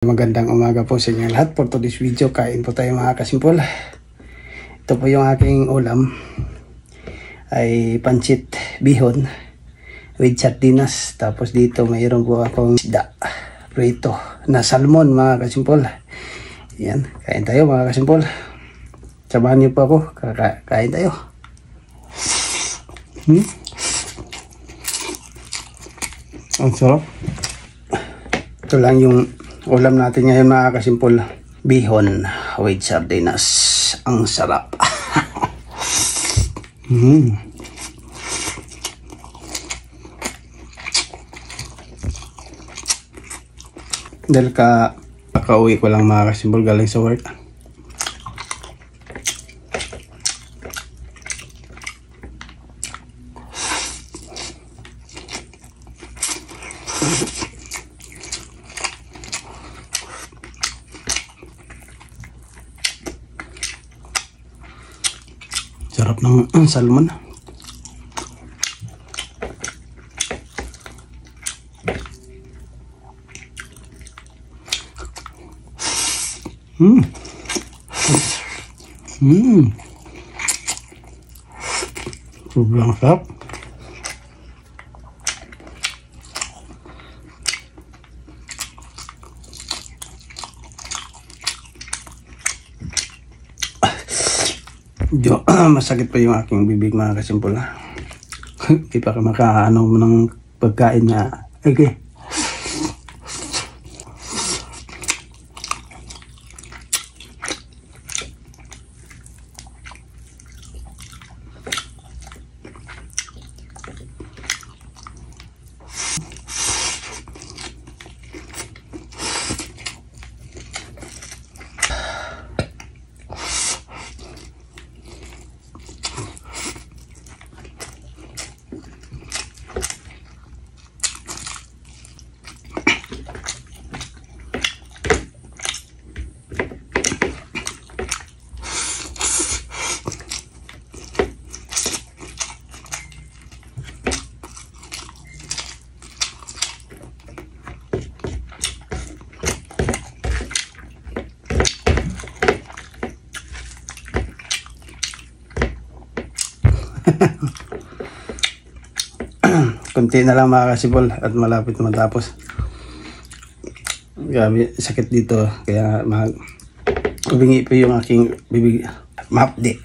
Magandang umaga po sa inyo lahat. For today's video, kain po tayo mga kasimpol. Ito po yung aking ulam ay pancit bihon with sardinas. Tapos dito mayroon po akong isda prito na salmon mga kasimpol. Yan, kain tayo mga kasimpol. Samahan niyo po ako, kain tayo. Ang sarap. Ito lang yung ulam natin ngayon mga kasimpol. Bihon with sardinas. Ang sarap. Dahil kakauwi ko lang mga kasimpol galing sa work. Sarap ng salmon. Sobrang sarap. Masakit pa yung aking bibig mga kasimpol. Hindi pa ka makaano ng pagkain na okay. Kunti na lang mga kasipol at malapit na matapos. Grabe, sakit dito kaya bingi pa yung aking bibig. Mapdi.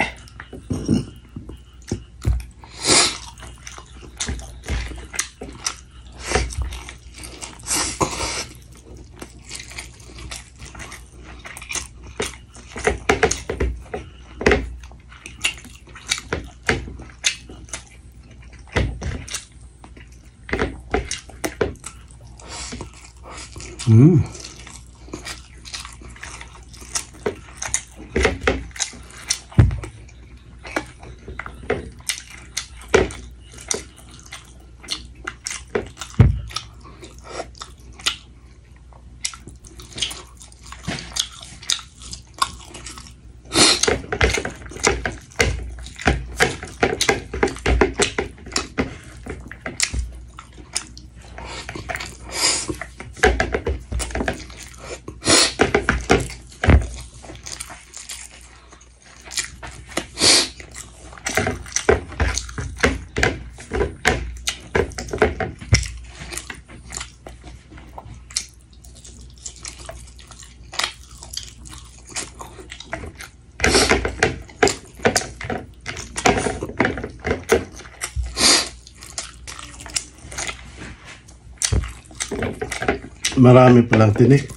Marami palang tinik.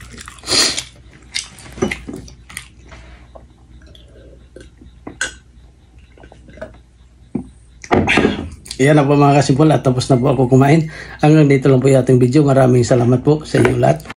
Iyan na po mga kasimpol at tapos na po ako kumain. Hanggang dito lang po yung ating video. Maraming salamat po sa inyo lahat.